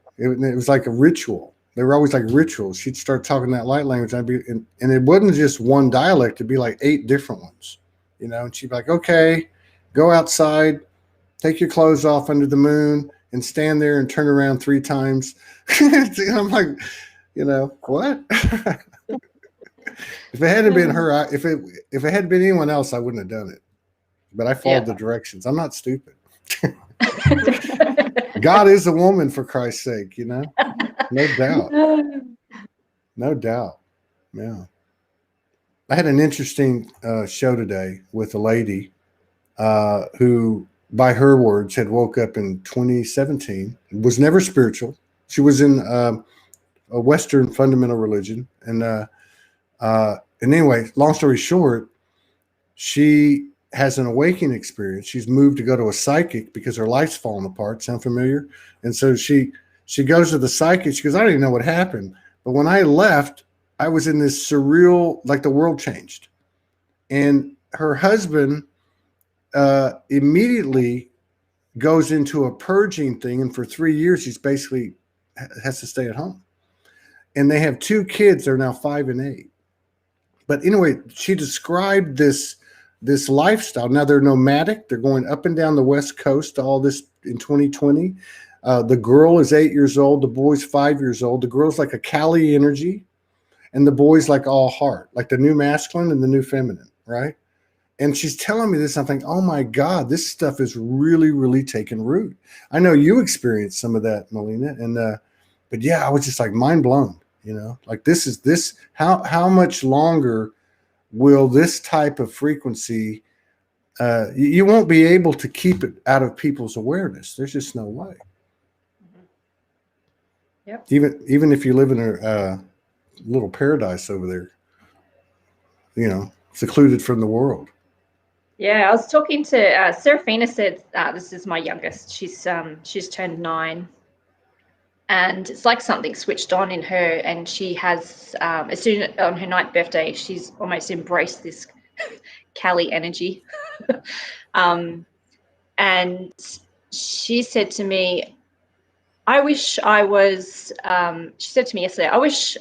was like a ritual. They were always like rituals. She'd start talking that light language, and it wasn't just one dialect. It'd be like 8 different ones. And she'd be like, "Okay, go outside, take your clothes off under the moon, and stand there and turn around 3 times." And I'm like, what? If it hadn't been her, if it had been anyone else, I wouldn't have done it. But I followed the directions. I'm not stupid. God is a woman, for Christ's sake, no doubt. No doubt. Yeah. I had an interesting show today with a lady who, by her words, had woke up in 2017, was never spiritual. She was in a Western fundamental religion. And anyway, long story short, she has an awakening experience. She's moved to go to a psychic because her life's falling apart. Sound familiar? And so she goes to the psychic. She goes, "I don't even know what happened. But when I left, I was in this surreal, like the world changed." And her husband immediately goes into a purging thing. And for 3 years, he's basically has to stay at home. And they have 2 kids. They're now 5 and 8. But anyway, she described this lifestyle. Now they're nomadic. They're going up and down the West Coast, all this in 2020. The girl is 8 years old. The boy's 5 years old. The girl's like a Kali energy, and the boy's like all heart, like the new masculine and the new feminine, right? And she's telling me this. I'm thinking, oh my God, this stuff is really, really taking root. I know you experienced some of that, Melina, and but yeah, I was just like mind blown. Like this. How much longer will this type of frequency? You won't be able to keep it out of people's awareness. There's just no way. Yep. Even if you live in a little paradise over there, secluded from the world. Yeah, I was talking to Serafina. Said this is my youngest. She's turned 9, and it's like something switched on in her. And she has, as soon on her 9th birthday, she's almost embraced this Kali energy. And she said to me, "I wish I was." She said to me yesterday, "I wish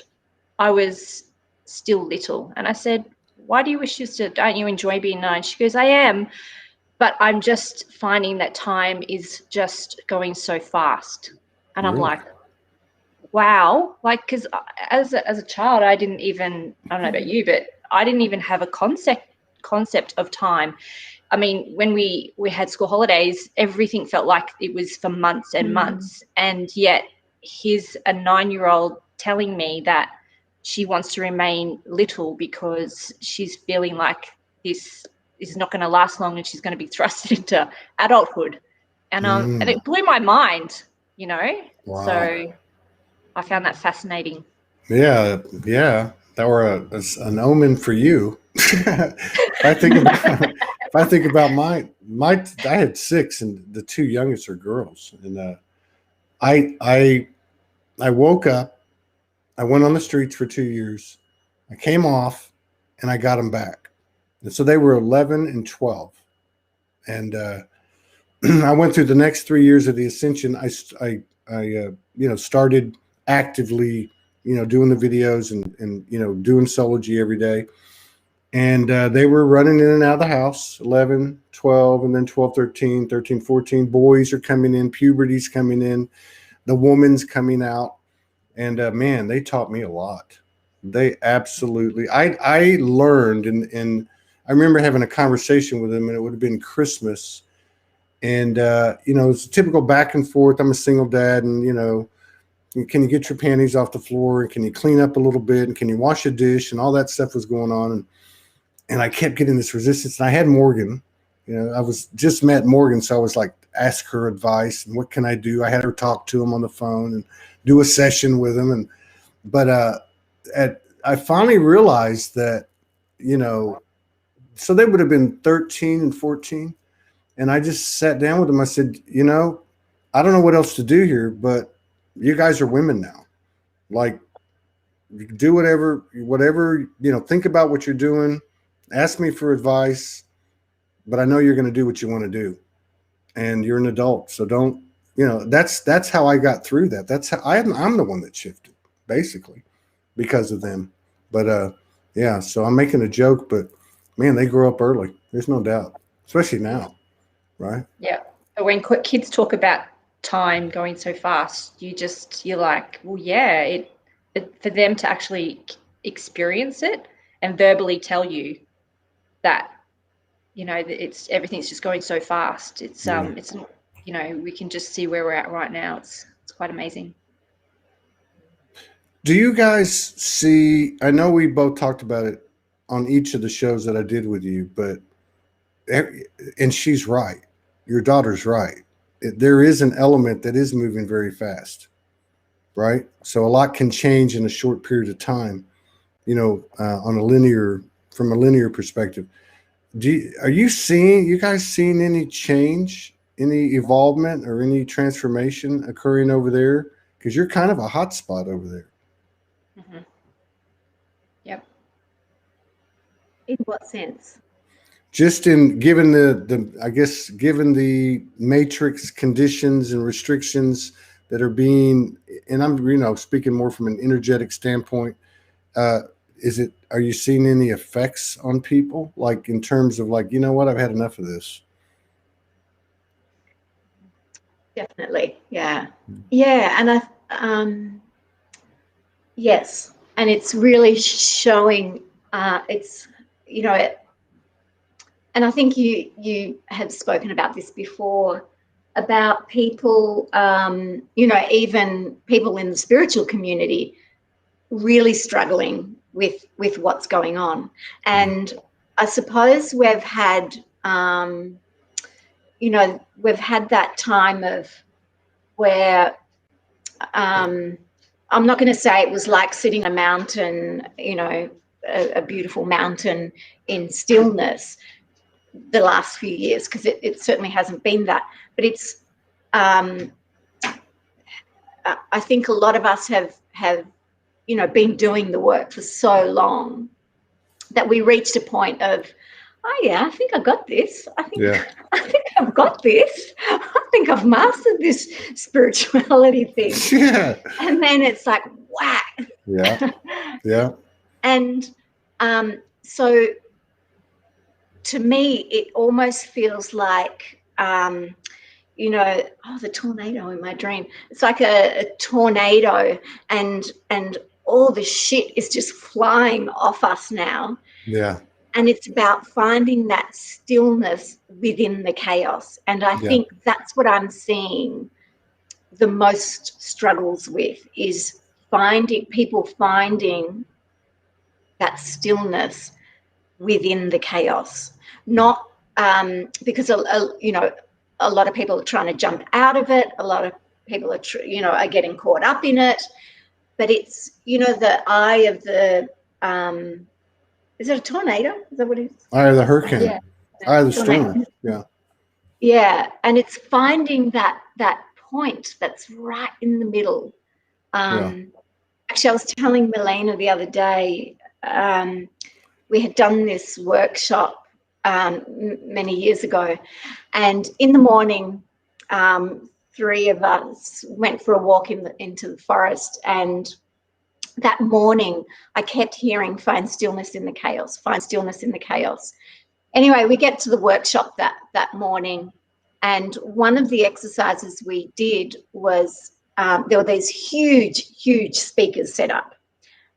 I was still little." And I said, "Why do you wish you still? Don't you enjoy being 9?" She goes, "I am, but I'm just finding that time is just going so fast." And I'm like, wow, like, because as a child, I don't know about you, but I didn't even have a concept of time. I mean, when we had school holidays, everything felt like it was for months and months. And yet here's a 9-year-old telling me that she wants to remain little because she's feeling like this is not going to last long and she's going to be thrusted into adulthood. And and it blew my mind, Wow. So I found that fascinating. Yeah. That were an omen for you. If I think about my I had 6, and the 2 youngest are girls. And I woke up. I went on the streets for 2 years. I came off, and I got them back. And so they were 11 and 12. And I went through the next 3 years of the ascension. I started actively, doing the videos and doing Soulology every day. And they were running in and out of the house, 11, 12, and then 12, 13, 13, 14. Boys are coming in, puberty's coming in, the woman's coming out. And man, they taught me a lot. They absolutely, I learned, and I remember having a conversation with them, and it would have been Christmas. And, it's a typical back and forth. I'm a single dad, and, can you get your panties off the floor, and can you clean up a little bit, and can you wash a dish, and all that stuff was going on. And I kept getting this resistance. And I had Morgan, I was just met Morgan. So I was like, ask her advice, and what can I do? I had her talk to him on the phone and do a session with him. But I finally realized that, so they would have been 13 and 14. And I just sat down with them. I said, I don't know what else to do here, but you guys are women now. Like, do whatever, think about what you're doing. Ask me for advice, but I know you're going to do what you want to do, and you're an adult. So don't, that's how I got through that. That's how I'm the one that shifted, basically, because of them. But yeah, so I'm making a joke, but man, they grow up early. There's no doubt, especially now. Right. Yeah. But when kids talk about time going so fast, you're like, well, yeah, it for them to actually experience it and verbally tell you that, it's everything's just going so fast. It's it's not, we can just see where we're at right now. It's quite amazing. Do you guys see? I know we both talked about it on each of the shows that I did with you, but. And she's right. Your daughter's right. There is an element that is moving very fast, right? So a lot can change in a short period of time, from a linear perspective. Are you guys seeing any change, any evolvement, or any transformation occurring over there? Because you're kind of a hot spot over there. Mm-hmm. Yep. In what sense? Just given the matrix conditions and restrictions that are being, and I'm speaking more from an energetic standpoint, are you seeing any effects on people, like in terms of like, what, I've had enough of this? Definitely. Yeah. And yes, and it's really showing, and I think you have spoken about this before, about people, even people in the spiritual community really struggling with what's going on. And I suppose we've had, we've had that time of where, I'm not going to say it was like sitting on a mountain, a beautiful mountain in stillness, the last few years, because it certainly hasn't been that, but it's I think a lot of us have been doing the work for so long that we reached a point of, oh yeah, I think I got this. I think I've got this. I think I've mastered this spirituality thing. Yeah. And then it's like, whack. Yeah. And so to me, it almost feels like, the tornado in my dream. It's like a tornado, and all the shit is just flying off us now. Yeah. And it's about finding that stillness within the chaos. And I think that's what I'm seeing the most struggles with, is people finding that stillness within the chaos. Not because a lot of people are trying to jump out of it. A lot of people are are getting caught up in it. But it's the eye of the is it a tornado? Is that what it is? Eye of the hurricane. Yeah. Eye of the storm. Yeah, and it's finding that point that's right in the middle. Actually, I was telling Melina the other day, we had done this workshop many years ago, and in the morning, 3 of us went for a walk into the forest, and that morning I kept hearing, find stillness in the chaos, find stillness in the chaos. Anyway, we get to the workshop that morning, and one of the exercises we did was there were these huge speakers set up,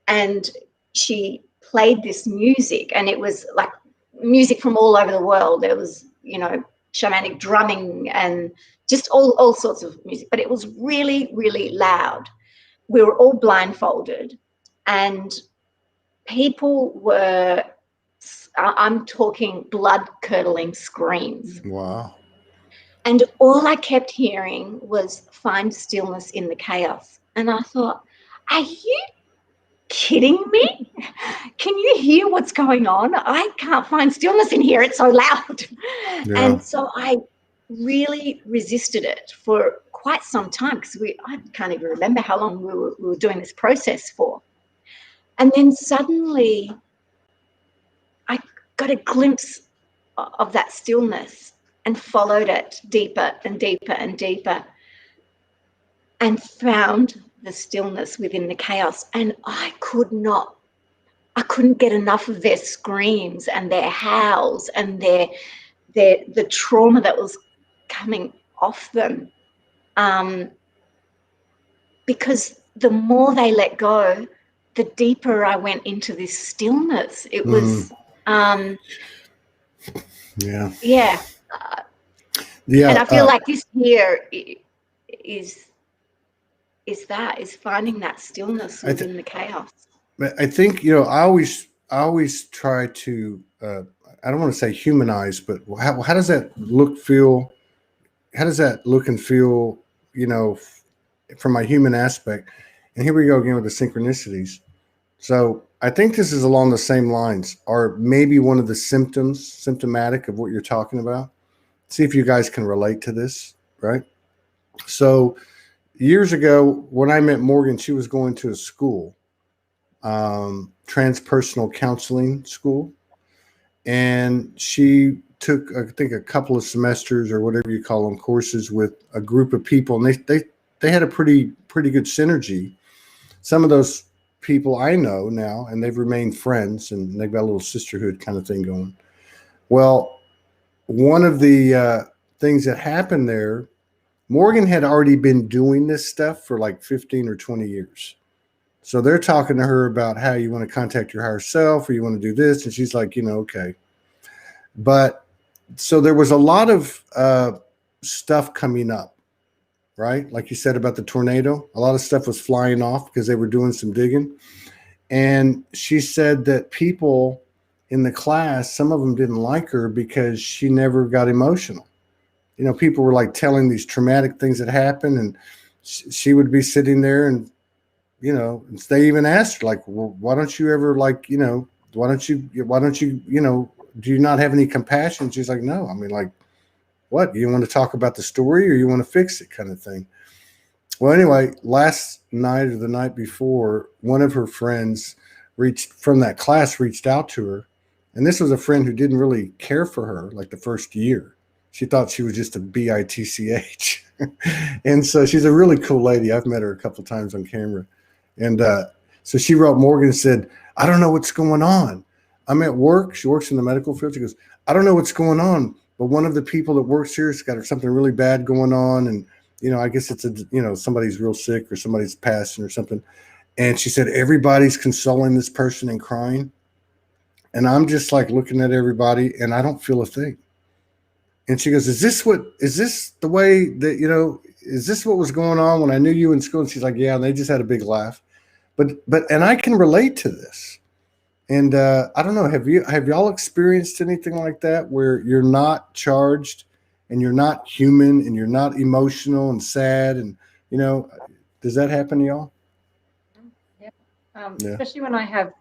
and she played this music, and it was like music from all over the world. There was, you know, shamanic drumming and just all sorts of music, but it was really, really loud. We were all blindfolded, and people were, I'm talking blood-curdling screams. Wow. And all I kept hearing was find stillness in the chaos. And I thought, are you kidding me? Can you hear what's going on? I can't find stillness in here. It's so loud. Yeah. And so I really resisted it for quite some time, because I can't even remember how long we were doing this process for. And then suddenly I got a glimpse of that stillness and followed it deeper and deeper and deeper, and found the stillness within the chaos. And I couldn't get enough of their screams and their howls and the trauma that was coming off them. Because the more they let go, the deeper I went into this stillness. It was, yeah. Yeah. Yeah. And I feel like this year is finding that stillness within the chaos. I think, you know, I always try to, I don't want to say humanize, but how does that look, feel? How does that look and feel, you know, from my human aspect? And here we go again with the synchronicities. So I think this is along the same lines, or maybe one of the symptomatic of what you're talking about. See if you guys can relate to this, right? So years ago, when I met Morgan, she was going to a school, transpersonal counseling school. And she took, I think, a couple of semesters or whatever you call them, courses with a group of people. And they had a pretty good synergy. Some of those people I know now, and they've remained friends, and they've got a little sisterhood kind of thing going. Well, one of the things that happened there, Morgan had already been doing this stuff for like 15 or 20 years. So they're talking to her about how you want to contact your higher self, or you want to do this. And she's like, you know, okay. But so there was a lot of stuff coming up, right? Like you said about the tornado, a lot of stuff was flying off because they were doing some digging. And she said that people in the class, some of them didn't like her because she never got emotional. You know, people were like telling these traumatic things that happened, and she would be sitting there, and, you know, they even asked her, like, well, why don't you ever, like, you know, why don't you, you know, do you not have any compassion? She's like, no. I mean, like, what? You want to talk about the story, or you want to fix it, kind of thing? Well, anyway, last night or the night before, one of her friends from that class reached out to her. And this was a friend who didn't really care for her like the first year. She thought she was just a bitch. And so she's a really cool lady. I've met her a couple of times on camera. And so she wrote Morgan and said, I don't know what's going on. I'm at work. She works in the medical field. She goes, I don't know what's going on, but one of the people that works here has got something really bad going on. And, you know, I guess it's somebody's real sick, or somebody's passing or something. And she said, everybody's consoling this person and crying. And I'm just like looking at everybody, and I don't feel a thing. And she goes, is this the way that, you know, is this what was going on when I knew you in school? And she's like, yeah. And they just had a big laugh. But I can relate to this. And I don't know, have y'all experienced anything like that, where you're not charged and you're not human and you're not emotional and sad? And, you know, does that happen to y'all? Yeah. Especially when I have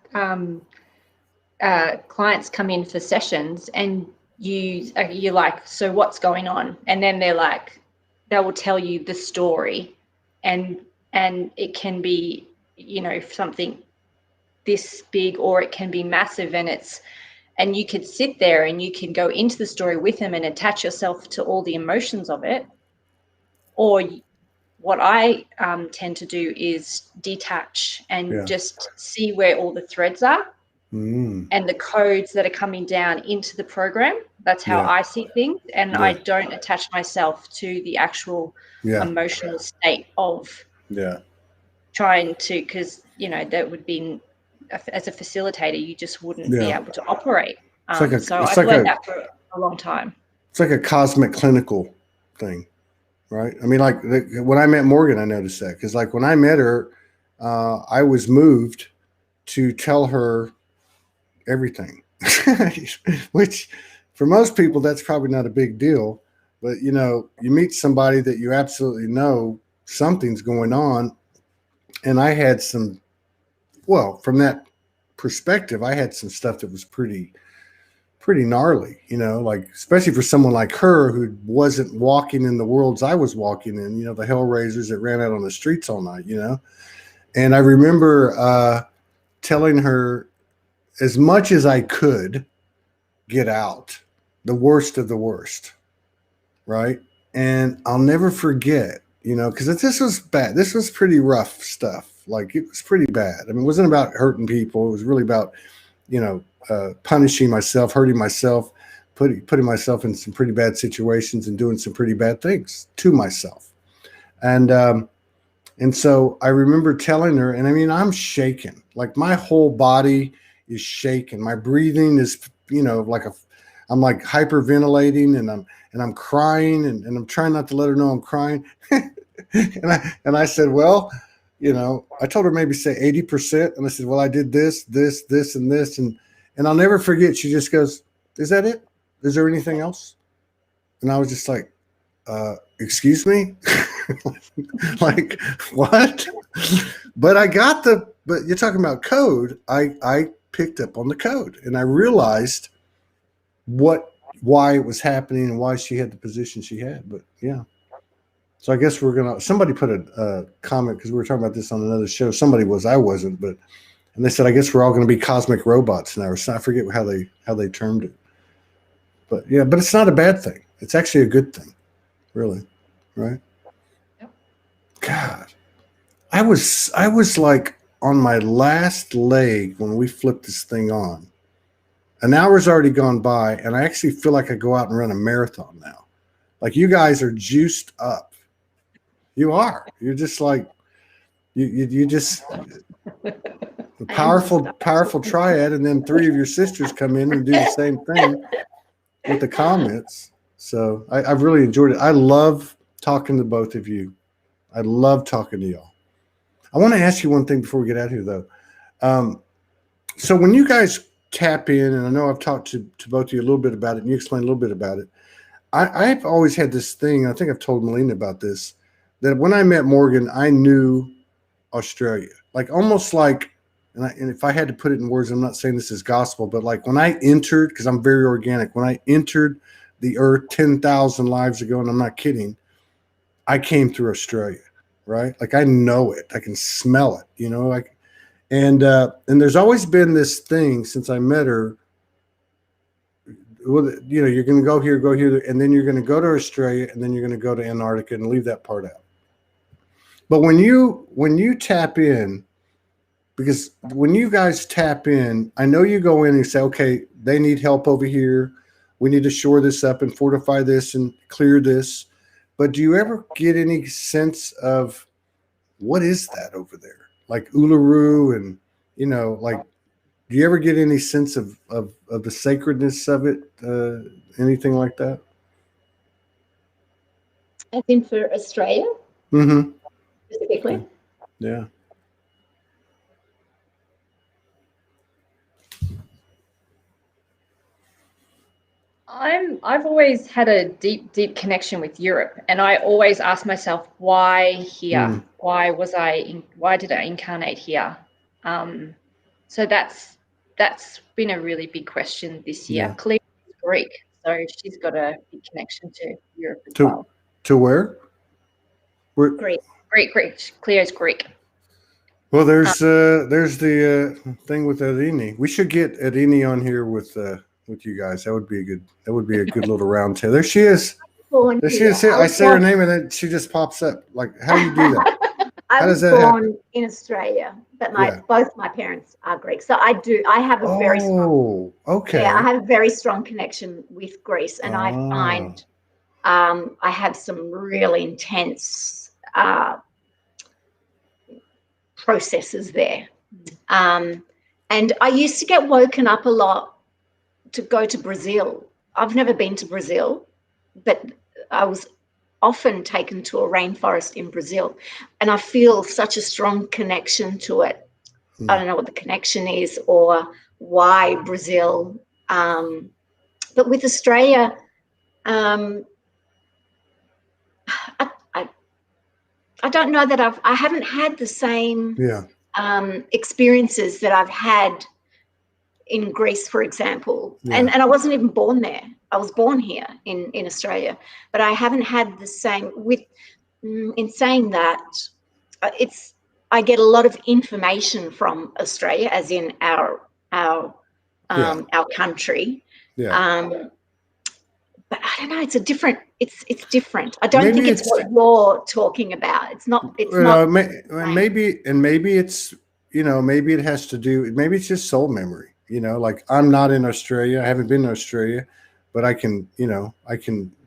clients come in for sessions, and you're like, so what's going on? And then they're like, they will tell you the story, and it can be, you know, something this big or it can be massive, and you could sit there and you can go into the story with them and attach yourself to all the emotions of it. Or what I tend to do is detach and just see where all the threads are and the codes that are coming down into the program. That's how I see things. And I don't attach myself to the actual emotional state of trying to, because, you know, that would be, as a facilitator, you just wouldn't be able to operate. So I've learned that for a long time. It's like a cosmic clinical thing, right? I mean, like when I met Morgan, I noticed that, because like when I met her, I was moved to tell her everything, which for most people, that's probably not a big deal. But, you know, you meet somebody that you absolutely know something's going on. And I had some, well, from that perspective, I had some stuff that was pretty gnarly, you know, like, especially for someone like her who wasn't walking in the worlds I was walking in, you know, the hellraisers that ran out on the streets all night, you know. And I remember telling her as much as I could get out, the worst of the worst, right? And I'll never forget, you know, because this was bad. This was pretty rough stuff. Like, it was pretty bad. I mean, it wasn't about hurting people. It was really about, you know, punishing myself, hurting myself, putting myself in some pretty bad situations and doing some pretty bad things to myself. And so I remember telling her, and I mean, I'm shaking, like my whole body is shaking. My breathing is, you know, I'm like hyperventilating, and I'm crying, and I'm trying not to let her know I'm crying. and I said, well, you know, I told her maybe say 80%. And I said, well, I did this, and this. And I'll never forget. She just goes, is that it? Is there anything else? And I was just like, excuse me? Like, what? But you're talking about code. I picked up on the code, and I realized why it was happening and why she had the position she had. But yeah. So I guess somebody put a comment, because we were talking about this on another show. I wasn't, and they said, I guess we're all going to be cosmic robots now. I forget how they termed it. But yeah, but it's not a bad thing. It's actually a good thing, really. Right? Yep. God, I was like on my last leg when we flipped this thing on. An hour's already gone by, and I actually feel like I go out and run a marathon now. Like, you guys are juiced up. You are. You're just like, you just a powerful triad, and then 3 of your sisters come in and do the same thing with the comments. So I've really enjoyed it. I love talking to both of you. I love talking to y'all. I want to ask you one thing before we get out of here, though. So when you guys tap in, and I know I've talked to both of you a little bit about it, and you explained a little bit about it. I've always had this thing, I think I've told Melina about this, that when I met Morgan, I knew Australia. Like, almost like, and if I had to put it in words, I'm not saying this is gospel, but like when I entered, because I'm very organic, when I entered the earth 10,000 lives ago, and I'm not kidding, I came through Australia, right? Like, I know it. I can smell it, you know, like, and there's always been this thing since I met her. Well, you know, you're going to go here, and then you're going to go to Australia, and then you're going to go to Antarctica, and leave that part out. But when you tap in, because when you guys tap in, I know you go in and say, okay, they need help over here. We need to shore this up and fortify this and clear this. But do you ever get any sense of what is that over there? Like Uluru, and, you know, like, do you ever get any sense of the sacredness of it? Anything like that? As in for Australia? Mm-hmm. Specifically? Yeah. I've always had a deep connection with Europe, and I always ask myself, why here? Why did I incarnate here? So that's been a really big question this year. Yeah. Cleo is Greek, so she's got a big connection to Europe as well. To where? Greek. Greek. Cleo's Greek. Well, there's the thing with Edini. We should get Edini on here with you guys. That would be a good little round table. There she is. Born There she here. is. I say her name and then she just pops up. Like, how do you do that? I How was does that born happen? in Australia, but Yeah. both my parents are Greek. So I have a very strong, okay. I have a very strong connection with Greece, and I find I have some really intense processes there. And I used to get woken up a lot to go to Brazil. I've never been to Brazil, but I was often taken to a rainforest in Brazil, and I feel such a strong connection to it. I don't know what the connection is or why Brazil, but with Australia, I don't know that I haven't had the same experiences that I've had in Greece, for example, and I wasn't even born there. I was born here in Australia, but I haven't had the same with. In saying that, I get a lot of information from Australia, as in our country. But I don't know. It's different. I don't think it's what you're talking about. It's not. Maybe it's maybe it has to do. Maybe it's just soul memory. Like I'm not in Australia. I haven't been to Australia, but I can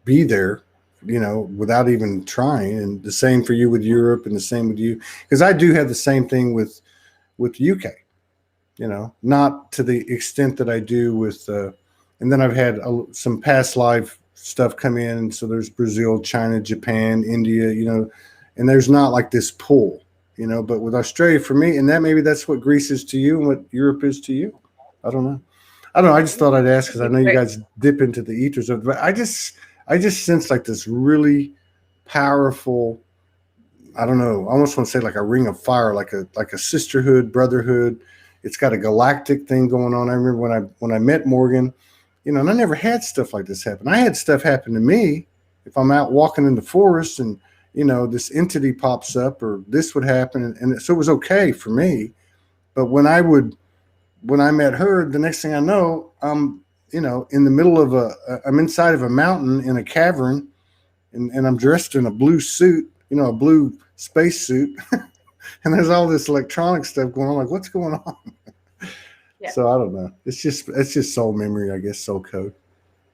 be there, without even trying. And the same for you with Europe, and the same with you, because I do have the same thing with UK. Not to the extent that I do with. And then I've had some past life stuff come in. So there's Brazil, China, Japan, India. And there's not like this pull. But with Australia for me, and maybe that's what Greece is to you and what Europe is to you. I don't know. I just thought I'd ask because I know you guys dip into the ethers of it, but I just sense like this really powerful, I don't know, I almost want to say like a ring of fire, like a sisterhood, brotherhood. It's got a galactic thing going on. I remember when I met Morgan, and I never had stuff like this happen. I had stuff happen to me if I'm out walking in the forest and this entity pops up, or this would happen, and so it was okay for me. But when I met her, the next thing I know, I'm in the middle of I'm inside of a mountain in a cavern, and I'm dressed in a blue suit, a blue space suit, and there's all this electronic stuff going on. Like, what's going on? Yeah. So I don't know. It's just soul memory, I guess, soul code.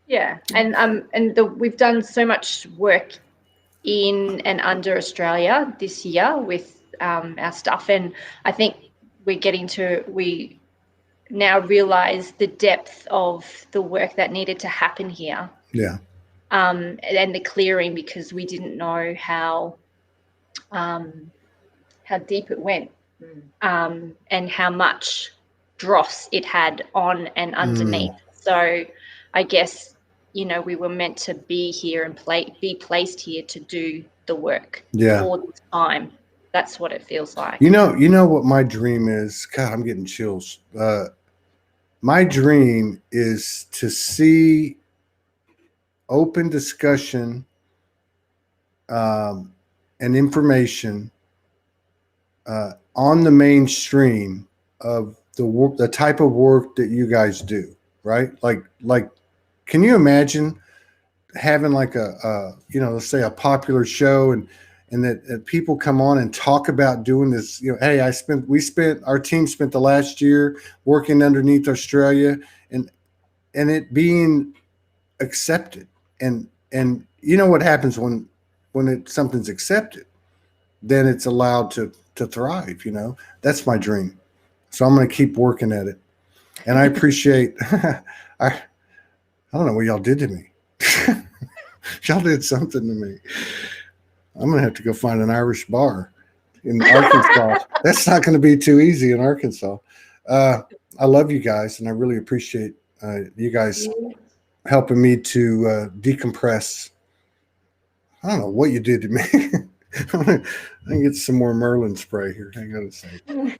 Yeah, and we've done so much work in and under Australia this year with our stuff, and I think we now realize the depth of the work that needed to happen here. Yeah. And the clearing, because we didn't know how deep it went, and how much dross it had on and underneath. So I guess, we were meant to be here and be placed here to do the work for this time. That's what it feels like. You know what my dream is? God, I'm getting chills. My dream is to see open discussion and information on the mainstream of the type of work that you guys do, right? Like, can you imagine having like let's say a popular show and that people come on and talk about doing this, hey, our team spent the last year working underneath Australia and it being accepted. And what happens when something's accepted, then it's allowed to thrive, that's my dream. So I'm going to keep working at it. And I appreciate, I don't know what y'all did to me. Y'all did something to me. I'm going to have to go find an Irish bar in Arkansas. That's not going to be too easy in Arkansas. I love you guys, and I really appreciate you guys helping me to decompress. I don't know what you did to me. I can get some more Merlin spray here. Hang on a second.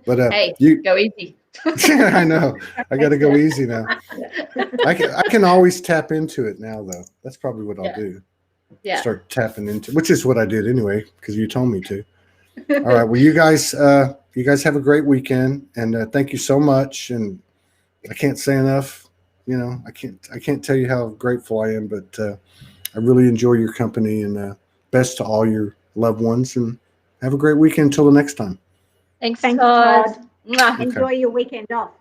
But hey, go easy. I know. I got to go easy now. I can always tap into it now, though. That's probably what I'll do. Yeah. Start tapping into, which is what I did anyway, because you told me to. All right. Well, you guys have a great weekend, and thank you so much. And I can't say enough. You know, I can't tell you how grateful I am, but I really enjoy your company, and best to all your loved ones, and have a great weekend until the next time. Thanks, Thanks, Todd. Todd. Mwah. Okay. Enjoy your weekend off.